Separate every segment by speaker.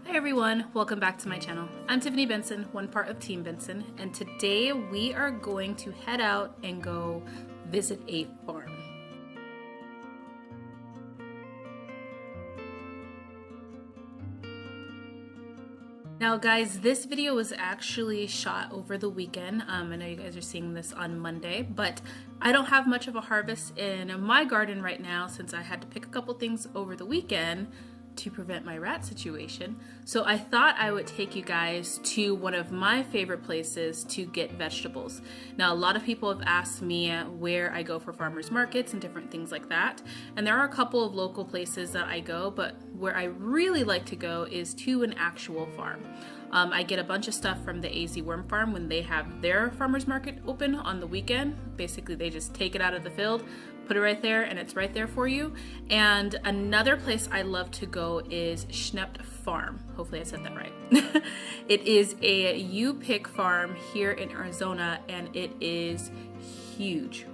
Speaker 1: Hi everyone, welcome back to my channel. I'm Tiffany Benson, one part of Team Benson, and today we are going to head out and go visit a farm. Now guys, this video was actually shot over the weekend. I know you guys are seeing this on Monday, but I don't have much of a harvest in my garden right now since I had to pick a couple things over the weekend to prevent my rat situation. So I thought I would take you guys to one of my favorite places to get vegetables. Now a lot of people have asked me where I go for farmers markets and different things like that. And there are a couple of local places that I go, but where I really like to go is to an actual farm. I get a bunch of stuff from the AZ Worm Farm when they have their farmers market open on the weekend. Basically, they just take it out of the field, put it right there, and it's right there for you. And another place I love to go is Schnepf Farm. Hopefully I said that right. It is a U-pick farm here in Arizona, and it is huge.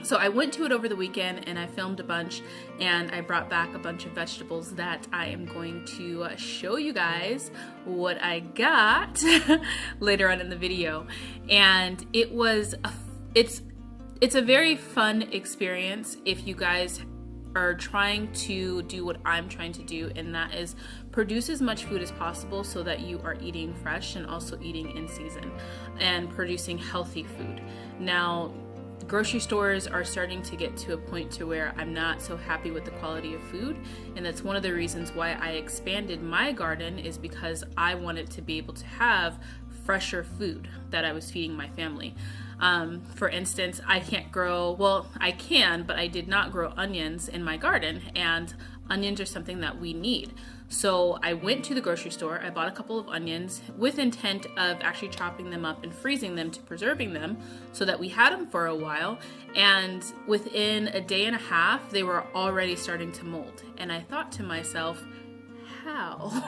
Speaker 1: So I went to it over the weekend and I filmed a bunch, and I brought back a bunch of vegetables that I am going to show you guys what I got later on in the video. And it's a very fun experience if you guys are trying to do what I'm trying to do, and that is produce as much food as possible so that you are eating fresh and also eating in season and producing healthy food. Now, grocery stores are starting to get to a point to where I'm not so happy with the quality of food, and that's one of the reasons why I expanded my garden, is because I wanted to be able to have fresher food that I was feeding my family. For instance, I can't grow, well, I can, but I did not grow onions in my garden, and onions are something that we need. So I went to the grocery store, I bought a couple of onions with intent of actually chopping them up and freezing them to preserving them so that we had them for a while. And within a day and a half, they were already starting to mold. And I thought to myself, how?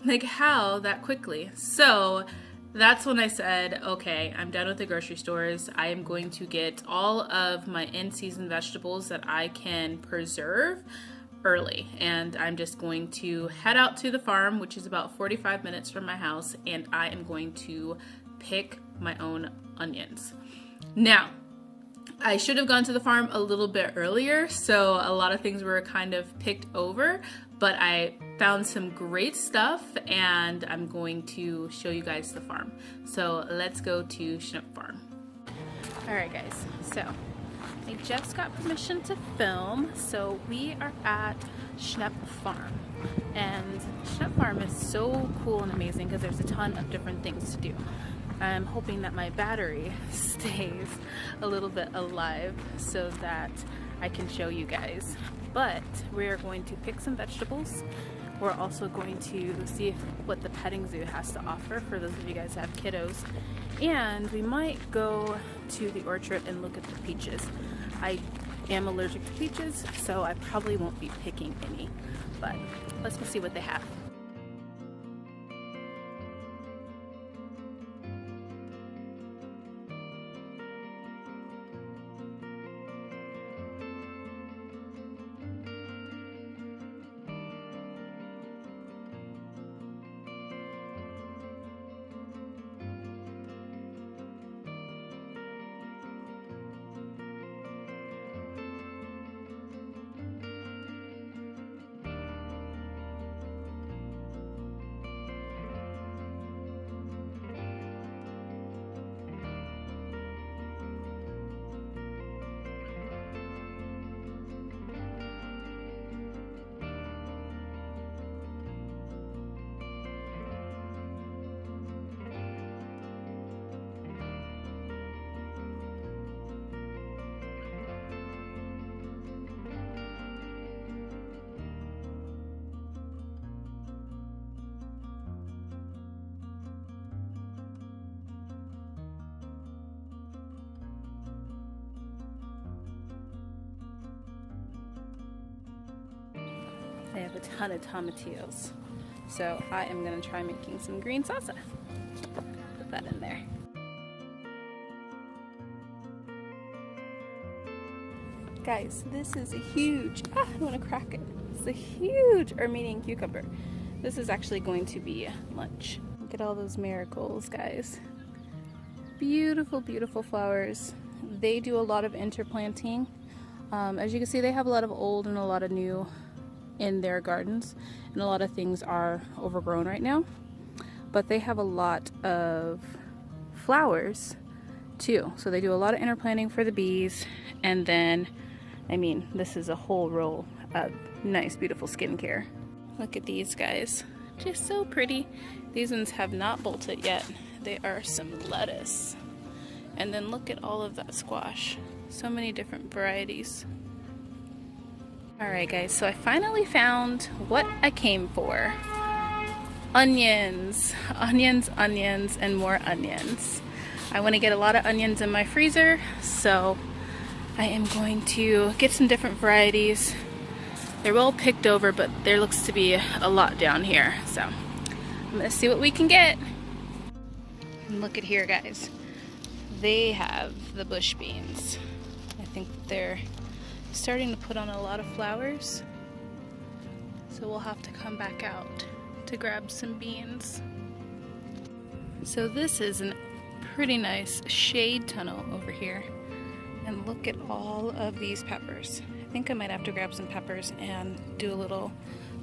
Speaker 1: Like, how that quickly? So that's when I said, okay, I'm done with the grocery stores. I am going to get all of my in-season vegetables that I can preserve early, and I'm just going to head out to the farm, which is about 45 minutes from my house, and I am going to pick my own onions. Now, I should have gone to the farm a little bit earlier, so a lot of things were kind of picked over, but I found some great stuff, and I'm going to show you guys the farm. So let's go to Schnepf Farm. Alright guys, so I just got permission to film, so we are at Schnepf Farm. And Schnepf Farm is so cool and amazing because there's a ton of different things to do. I'm hoping that my battery stays a little bit alive so that I can show you guys. But we're going to pick some vegetables. We're also going to see what the petting zoo has to offer for those of you guys that have kiddos. And we might go to the orchard and look at the peaches. I am allergic to peaches, so I probably won't be picking any. But let's go see what they have. They have a ton of tomatillos. So I am gonna try making some green salsa. Put that in there. Guys, this is a huge, I want to crack it. It's a huge Armenian cucumber. This is actually going to be lunch. Look at all those marigolds, guys. Beautiful, beautiful flowers. They do a lot of interplanting. As you can see, they have a lot of old and a lot of new in their gardens, and a lot of things are overgrown right now. But they have a lot of flowers too. So they do a lot of interplanting for the bees, and then, I mean, this is a whole row of nice, beautiful skincare. Look at these guys, just so pretty. These ones have not bolted yet. They are some lettuce. And then look at all of that squash. So many different varieties. Alright guys, so I finally found what I came for. Onions. Onions, onions, and more onions. I want to get a lot of onions in my freezer, so I am going to get some different varieties. They're well picked over, but there looks to be a lot down here, so I'm going to see what we can get. And look at here, guys. They have the bush beans. I think they're starting to put on a lot of flowers, so we'll have to come back out to grab some beans. So this is a pretty nice shade tunnel over here, and look at all of these peppers. I think I might have to grab some peppers and do a little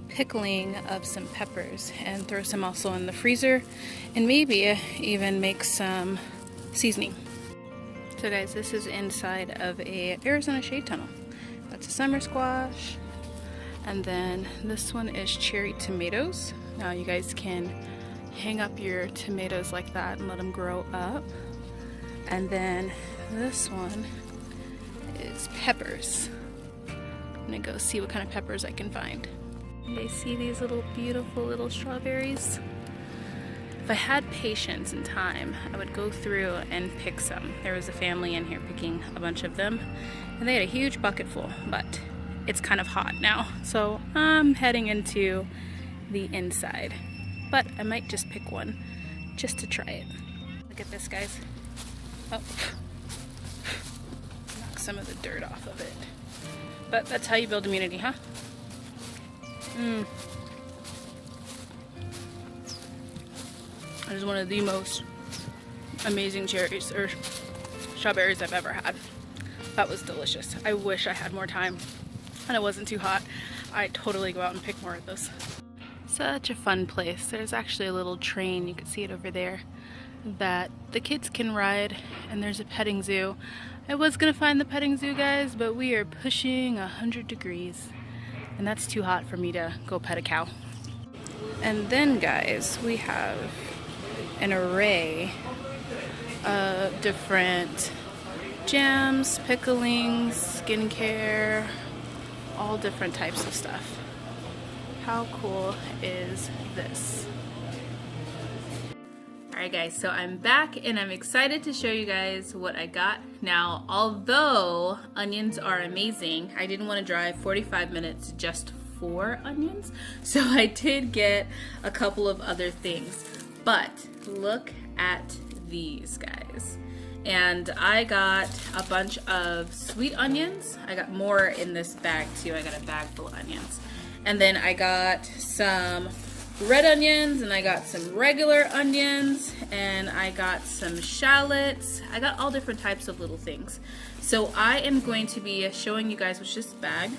Speaker 1: pickling of some peppers and throw some also in the freezer, and maybe even make some seasoning. So guys, this is inside of a Arizona shade tunnel. That's a summer squash, and then this one is cherry tomatoes. Now you guys can hang up your tomatoes like that and let them grow up. And then this one is peppers. I'm gonna go see what kind of peppers I can find. You guys see these little beautiful little strawberries? If I had patience and time, I would go through and pick some. There was a family in here picking a bunch of them, and they had a huge bucket full, but it's kind of hot now, so I'm heading into the inside. But I might just pick one just to try it. Look at this, guys. Oh, knock some of the dirt off of it. But that's how you build immunity, huh? It is one of the most amazing cherries or strawberries I've ever had. That was delicious. I wish I had more time and it wasn't too hot. I'd totally go out and pick more of those. Such a fun place. There's actually a little train, you can see it over there, that the kids can ride, and there's a petting zoo. I was gonna find the petting zoo, guys, but we are pushing 100 degrees, and that's too hot for me to go pet a cow. And then, guys, we have an array of different jams, picklings, skincare, all different types of stuff. How cool is this? Alright guys, so I'm back and I'm excited to show you guys what I got. Now, although onions are amazing, I didn't want to drive 45 minutes just for onions, so I did get a couple of other things. But look at these, guys. And I got a bunch of sweet onions. I got more in this bag too. I got a bag full of onions. And then I got some red onions, and I got some regular onions, and I got some shallots. I got all different types of little things. So I am going to be showing you guys what's this bag.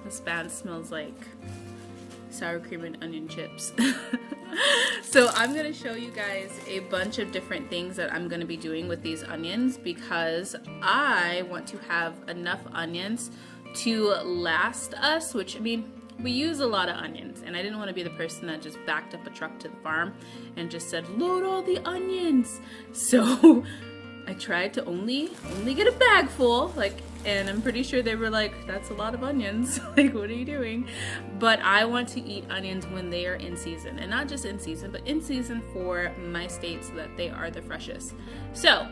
Speaker 1: This bag smells like sour cream and onion chips. So I'm going to show you guys a bunch of different things that I'm going to be doing with these onions, because I want to have enough onions to last us, which, I mean, we use a lot of onions, and I didn't want to be the person that just backed up a truck to the farm and just said, load all the onions. So I tried to only get a bag full, and I'm pretty sure they were like, that's a lot of onions. Like, what are you doing? But I want to eat onions when they are in season, and not just in season, but in season for my state, so that they are the freshest. So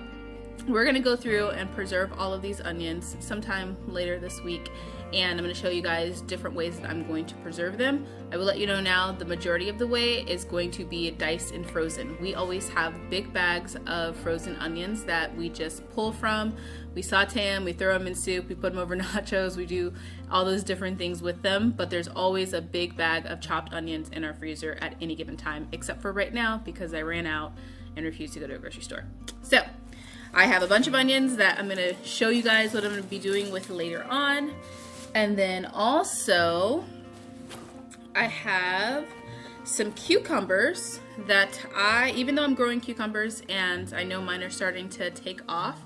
Speaker 1: we're gonna go through and preserve all of these onions sometime later this week, and I'm gonna show you guys different ways that I'm going to preserve them. I will let you know now, the majority of the way is going to be diced and frozen. We always have big bags of frozen onions that we just pull from We saute them, we throw them in soup, we put them over nachos, we do all those different things with them. But there's always a big bag of chopped onions in our freezer at any given time, except for right now because I ran out and refused to go to a grocery store. So I have a bunch of onions that I'm gonna show you guys what I'm gonna be doing with later on. And then also I have some cucumbers that even though I'm growing cucumbers and I know mine are starting to take off,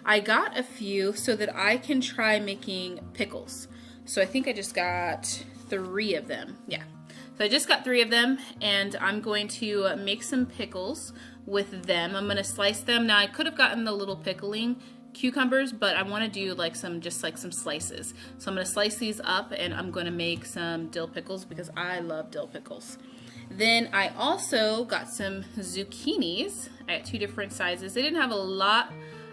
Speaker 1: I got a few so that I can try making pickles. So I think I just got 3 of them. Yeah. So I just got 3 of them and I'm going to make some pickles with them. I'm going to slice them. Now I could have gotten the little pickling cucumbers, but I want to do like some slices. So I'm going to slice these up and I'm going to make some dill pickles because I love dill pickles. Then I also got some zucchinis. I got 2 different sizes. They didn't have a lot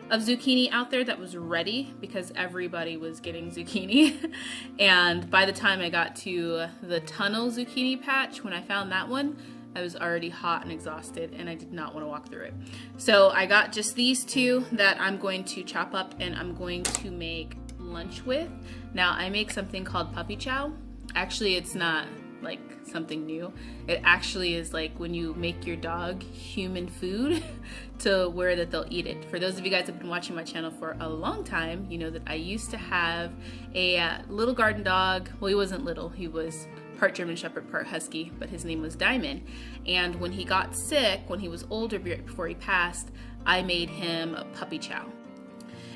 Speaker 1: of zucchini out there that was ready because everybody was getting zucchini. And by the time I got to the tunnel zucchini patch, when I found that one, I was already hot and exhausted and I did not want to walk through it. So I got just these 2 that I'm going to chop up and I'm going to make lunch with. Now I make something called puppy chow. Actually, it's not like something new. It actually is like when you make your dog human food to where that they'll eat it. For those of you guys that have been watching my channel for a long time, you know that I used to have a little garden dog. Well, he wasn't little. He was part German Shepherd, part Husky, but his name was Diamond. And when he got sick, when he was older, before he passed, I made him a puppy chow.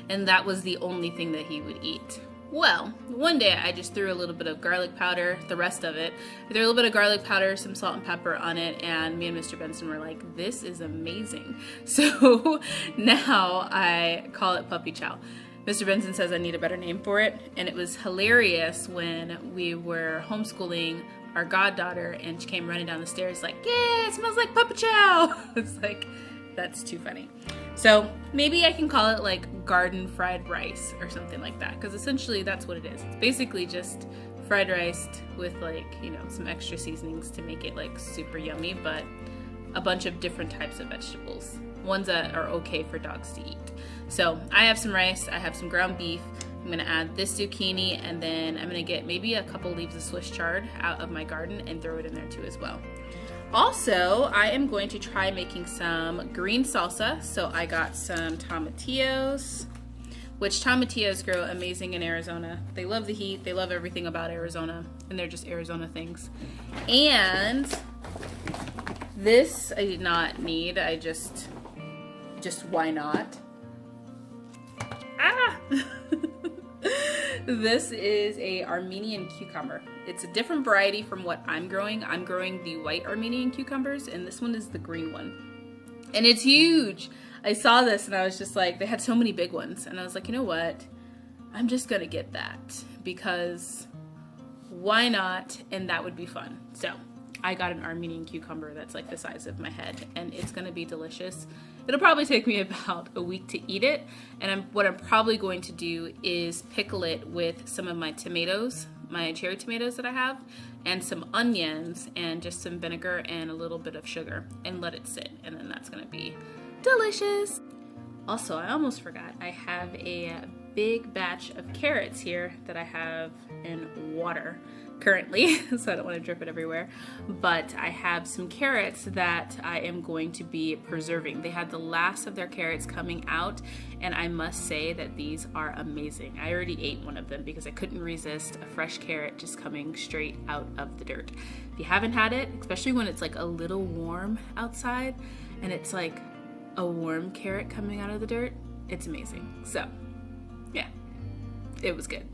Speaker 1: And that was the only thing that he would eat. Well, one day I just threw a little bit of garlic powder, the rest of it. I threw a little bit of garlic powder, some salt and pepper on it, and me and Mr. Benson were like, this is amazing. So now I call it puppy chow. Mr. Benson says I need a better name for it, and it was hilarious when we were homeschooling our goddaughter and she came running down the stairs like, yeah, it smells like puppy chow. It's like, that's too funny. So maybe I can call it like garden fried rice or something like that, because essentially that's what it is. It's basically just fried rice with like, you know, some extra seasonings to make it like super yummy, but a bunch of different types of vegetables, ones that are okay for dogs to eat. So I have some rice, I have some ground beef, I'm gonna add this zucchini, and then I'm gonna get maybe a couple leaves of Swiss chard out of my garden and throw it in there too as well. Also, I am going to try making some green salsa. So I got some tomatillos, which tomatillos grow amazing in Arizona. They love the heat, they love everything about Arizona, and they're just Arizona things. And this I did not need, I just why not? Ah! This is a Armenian cucumber. It's a different variety from what I'm growing. I'm growing the white Armenian cucumbers, and this one is the green one. And it's huge. I saw this and I was just like, they had so many big ones. And I was like, you know what? I'm just gonna get that because why not? And that would be fun. So I got an Armenian cucumber that's like the size of my head, and it's gonna be delicious. It'll probably take me about a week to eat it, and what I'm probably going to do is pickle it with some of my tomatoes, my cherry tomatoes that I have, and some onions, and just some vinegar and a little bit of sugar, and let it sit, and then that's gonna be delicious. Also, I almost forgot, I have a big batch of carrots here that I have in water currently, so I don't want to drip it everywhere, but I have some carrots that I am going to be preserving. They had the last of their carrots coming out, and I must say that these are amazing. I already ate one of them because I couldn't resist a fresh carrot just coming straight out of the dirt. If you haven't had it, especially when it's like a little warm outside and it's like a warm carrot coming out of the dirt, it's amazing. So yeah, it was good.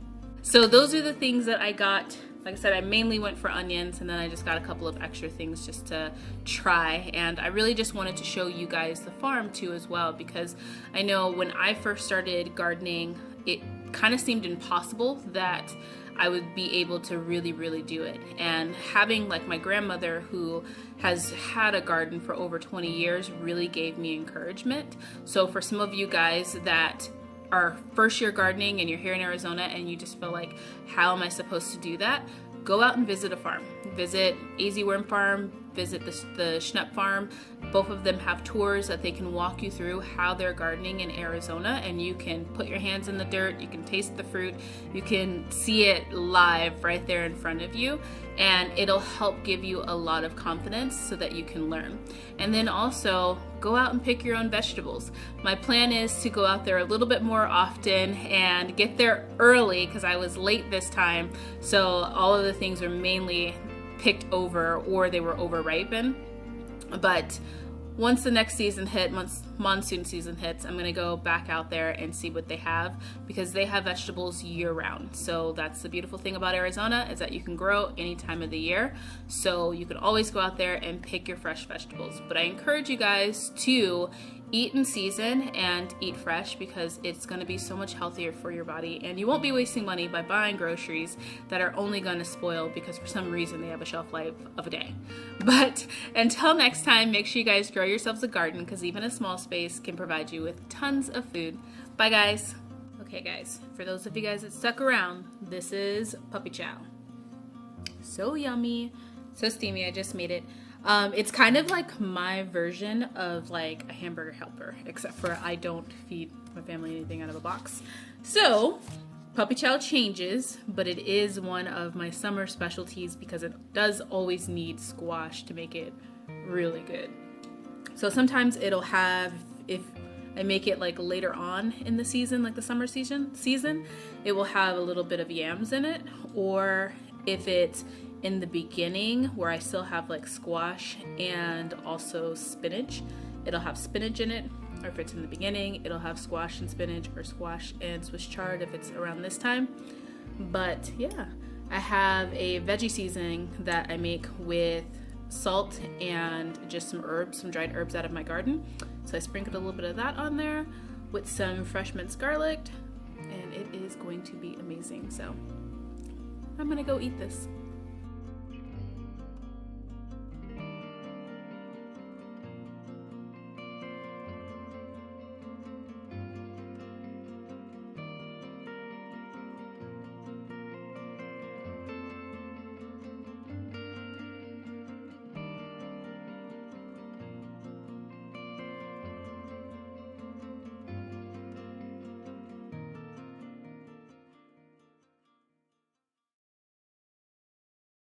Speaker 1: So those are the things that I got. Like I said, I mainly went for onions, and then I just got a couple of extra things just to try. And I really just wanted to show you guys the farm too as well, because I know when I first started gardening, it kind of seemed impossible that I would be able to really do it. And having like my grandmother who has had a garden for over 20 years really gave me encouragement. So for some of you guys that are first year gardening and you're here in Arizona and you just feel like, how am I supposed to do that? Go out and visit a farm. Visit AZ Worm Farm, visit the Schnepf Farm. Both of them have tours that they can walk you through how they're gardening in Arizona, and you can put your hands in the dirt, you can taste the fruit, you can see it live right there in front of you, and it'll help give you a lot of confidence so that you can learn. And then also go out and pick your own vegetables. My plan is to go out there a little bit more often and get there early because I was late this time, so all of the things were mainly picked over or they were overripened. But once the next season hit, once monsoon season hits, I'm gonna go back out there and see what they have, because they have vegetables year round. So that's the beautiful thing about Arizona, is that you can grow any time of the year. So you can always go out there and pick your fresh vegetables. But I encourage you guys to eat in season and eat fresh, because it's going to be so much healthier for your body, and you won't be wasting money by buying groceries that are only going to spoil because for some reason they have a shelf life of a day. But until next time, make sure you guys grow yourselves a garden, because even a small space can provide you with tons of food. Bye guys. Okay guys, for those of you guys that stuck around, this is puppy chow. So yummy, so steamy. I just made it. It's kind of like my version of like a hamburger helper, except for I don't feed my family anything out of a box. So puppy chow changes, but it is one of my summer specialties because it does always need squash to make it really good. So sometimes it'll have, if I make it like later on in the season, like the summer season, it will have a little bit of yams in it. Or if it's in the beginning where I still have like squash and also spinach, it'll have spinach in it. Or if it's in the beginning, it'll have squash and spinach, or squash and Swiss chard if it's around this time. But yeah, I have a veggie seasoning that I make with salt and just some herbs, some dried herbs out of my garden. So I sprinkled a little bit of that on there with some fresh minced garlic, and it is going to be amazing. So I'm gonna go eat this.